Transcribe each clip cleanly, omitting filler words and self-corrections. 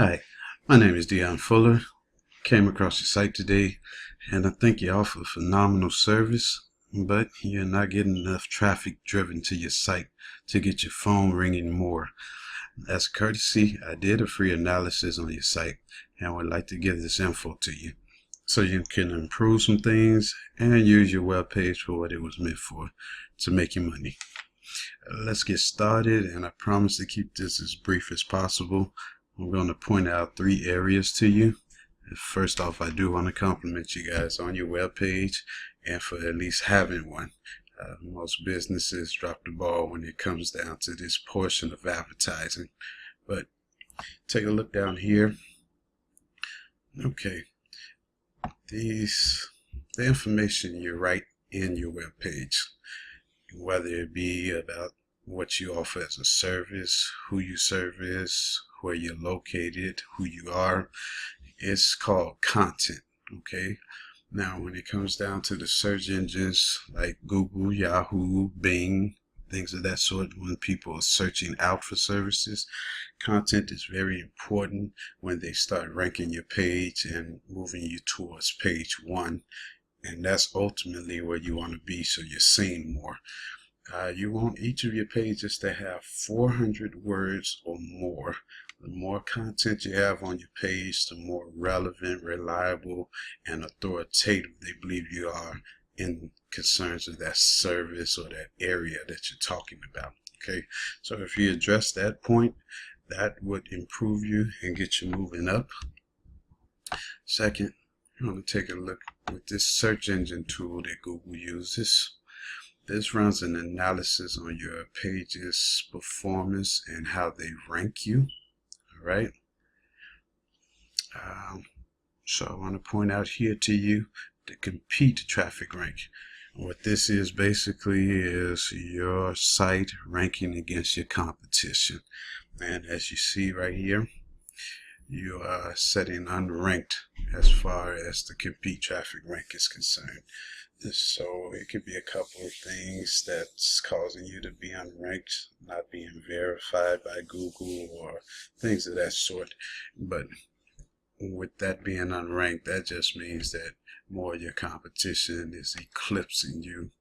Hi, my name is Dion Fuller. Came across your site today, and I think you offer phenomenal service, but you're not getting enough traffic driven to your site to get your phone ringing more. As a courtesy, I did a free analysis on your site and would like to give this info to you so you can improve some things and use your web page for what it was meant for, to make you money. Let's get started, and I promise to keep this as brief as possible. I'm going to point out 3 areas to you. First off, I do want to compliment you guys on your web page and for at least having one. Most businesses drop the ball when it comes down to this portion of advertising. But take a look down here. Okay, the information you write in your web page, whether it be about what you offer as a service, who you service, where you're located, who you are, it's called content. Okay, now when it comes down to the search engines like Google, Yahoo, Bing, things of that sort, when people are searching out for services, content is very important when they start ranking your page and moving you towards page 1, and that's ultimately where you want to be, so you're seen more. You want each of your pages to have 400 words or more. The more content you have on your page, the more relevant, reliable, and authoritative they believe you are in concerns of that service or that area that you're talking about. Okay, so if you address that point, that would improve you and get you moving up. Second, you want to take a look with this search engine tool that Google uses. This runs an analysis on your page's performance and how they rank you. All right. So I want to point out here to you the compete traffic rank. What this is basically is your site ranking against your competition. And as you see right here, you are setting unranked as far as the compete traffic rank is concerned. So it could be a couple of things that's causing you to be unranked, not being verified by Google or things of that sort. But with that being unranked, that just means that more of your competition is eclipsing you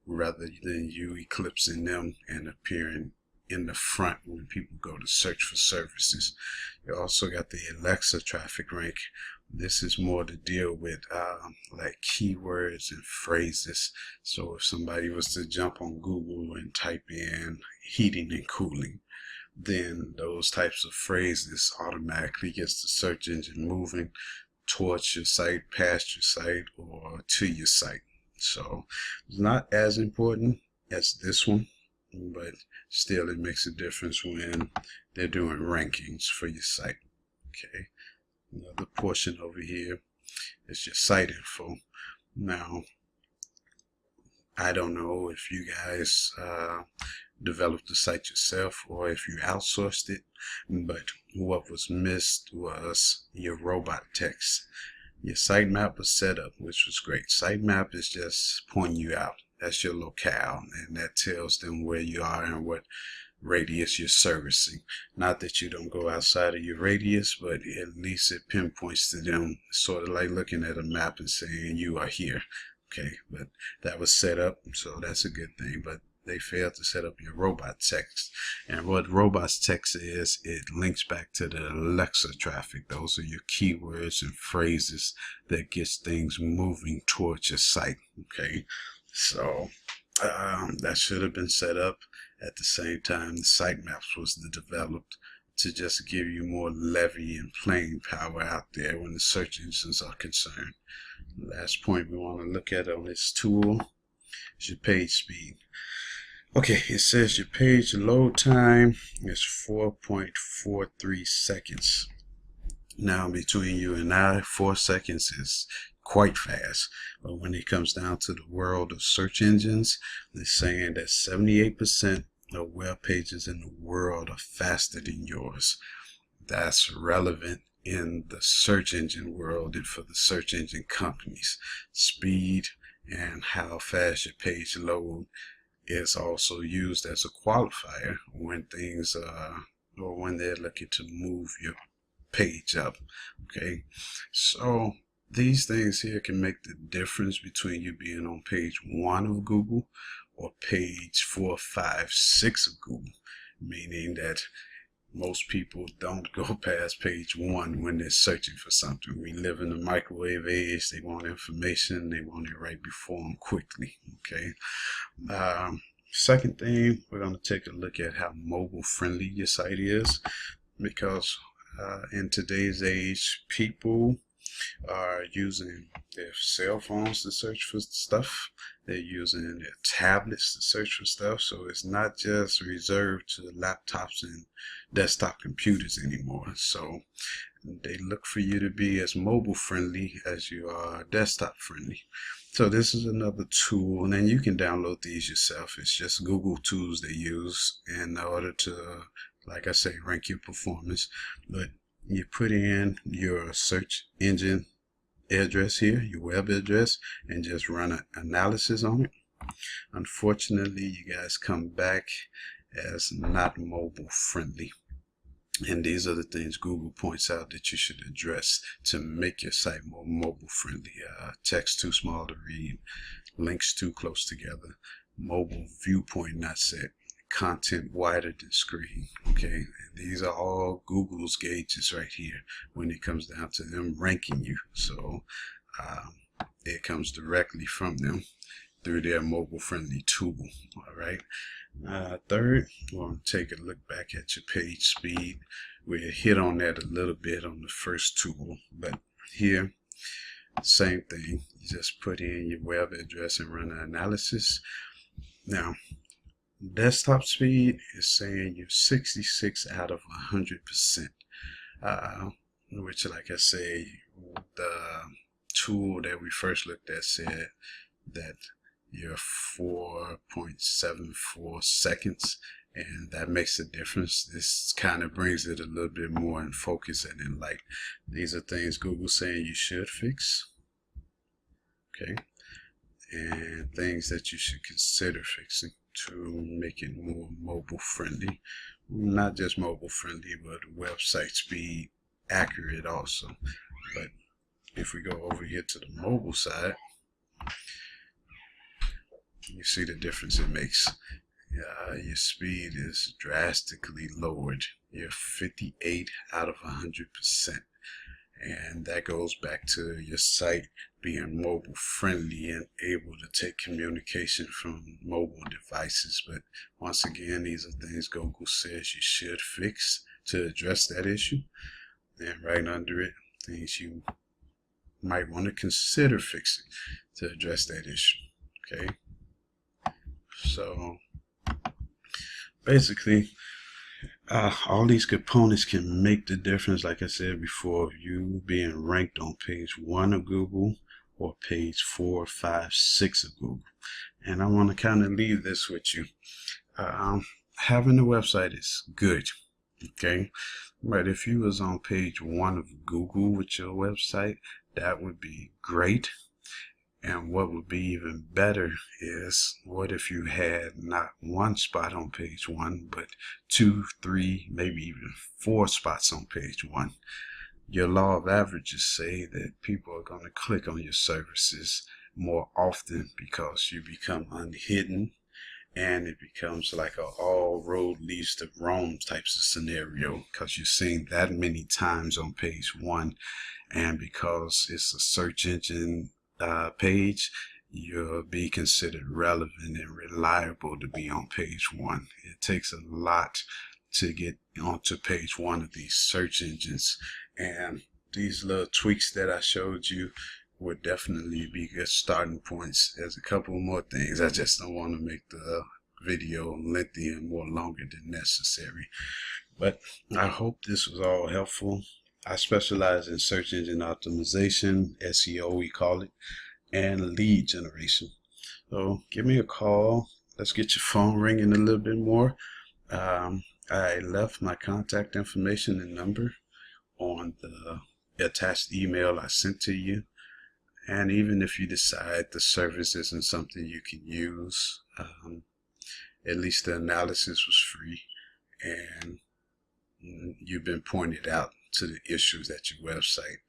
rather than you eclipsing them and appearing in the front when people go to search for services. You also got the Alexa traffic rank. This is more to deal with like keywords and phrases. So if somebody was to jump on Google and type in heating and cooling, then those types of phrases automatically gets the search engine moving towards your site, past your site, or to your site. So it's not as important as this one, but still it makes a difference when they're doing rankings for your site. Okay, another portion over here is your site info. Now, I don't know if you guys developed the site yourself or if you outsourced it, but what was missed was your robot text. Your sitemap was set up, which was great. Sitemap is just pointing you out. That's your locale, and that tells them where you are and what radius you're servicing. Not that you don't go outside of your radius, but at least it pinpoints to them, sort of like looking at a map and saying you are here. Okay, but that was set up, so that's a good thing. But they failed to set up your robot text. And what robot text is, it links back to the Alexa traffic. Those are your keywords and phrases that gets things moving towards your site. Okay, so that should have been set up at the same time the sitemaps was developed, to just give you more levy and playing power out there when the search engines are concerned. The last point we want to look at on this tool is your page speed. Okay, it says your page load time is 4.43 seconds. Now, between you and I, 4 seconds is quite fast. But when it comes down to the world of search engines, they're saying that 78% of web pages in the world are faster than yours. That's relevant in the search engine world and for the search engine companies. Speed and how fast your page load is also used as a qualifier when things or when they're looking to move your page up. Okay, so these things here can make the difference between you being on page 1 of Google or page 4, 5, 6 of Google, meaning that most people don't go past page 1 when they're searching for something. We live in the microwave age. They want information. They want it right before them quickly. Okay. Second thing, we're going to take a look at how mobile friendly your site is, because in today's age, people are using their cell phones to search for stuff. They're using their tablets to search for stuff. So it's not just reserved to laptops and desktop computers anymore. So they look for you to be as mobile friendly as you are desktop friendly. So this is another tool, and then you can download these yourself. It's just Google tools they use in order to, like I say, rank your performance. But you put in your search engine address here, your web address, and just run an analysis on it. Unfortunately, you guys come back as not mobile friendly. And these are the things Google points out that you should address to make your site more mobile friendly. Text too small to read, links too close together, mobile viewpoint not set, content wider than screen. Okay, and these are all Google's gauges right here when it comes down to them ranking you. So it comes directly from them through their mobile friendly tool. All right. Third, we're going to take a look back at your page speed. We hit on that a little bit on the first tool, but here, same thing. You just put in your web address and run an analysis. Now, desktop speed is saying you're 66 out of 100%, which, like I say, the tool that we first looked at said that you're 4.74 seconds, and that makes a difference. This kind of brings it a little bit more in focus and in light. These are things Google's saying you should fix, okay, and things that you should consider fixing to make it more mobile friendly. Not just mobile friendly, but website speed accurate also. But if we go over here to the mobile side, you see the difference it makes. Your speed is drastically lowered. You're 58 out of 100%. And that goes back to your site being mobile friendly and able to take communication from mobile devices. But once again, these are things Google says you should fix to address that issue. And right under it, things you might want to consider fixing to address that issue. Okay. So basically, all these components can make the difference, like I said before, of you being ranked on page 1 of Google or page 4, 5, 6 of Google. And I want to kind of leave this with you. Having a website is good, okay? But if you was on page 1 of Google with your website, that would be great. And what would be even better is, what if you had not one spot on page 1, but 2, 3, maybe even 4 spots on page 1? Your law of averages say that people are going to click on your services more often because you become unhidden, and it becomes like a all road leads to Rome types of scenario because you're seen that many times on page 1, and because it's a search engine page, you'll be considered relevant and reliable to be on page 1. It takes a lot to get onto page 1 of these search engines, and these little tweaks that I showed you would definitely be good starting points. There's a couple more things. I just don't want to make the video lengthy and more longer than necessary, but I hope this was all helpful. I specialize in search engine optimization, SEO we call it, and lead generation. So give me a call. Let's get your phone ringing a little bit more. I left my contact information and number on the attached email I sent to you. And even if you decide the service isn't something you can use, at least the analysis was free, and you've been pointed out to the issues that your website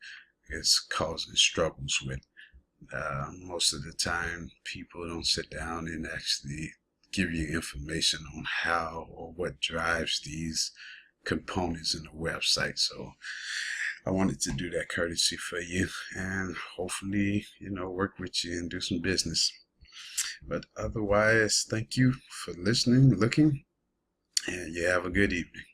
is causing struggles with. Most of the time, people don't sit down and actually give you information on how or what drives these components in the website. So I wanted to do that courtesy for you, and hopefully, work with you and do some business. But otherwise, thank you for listening, looking, and you have a good evening.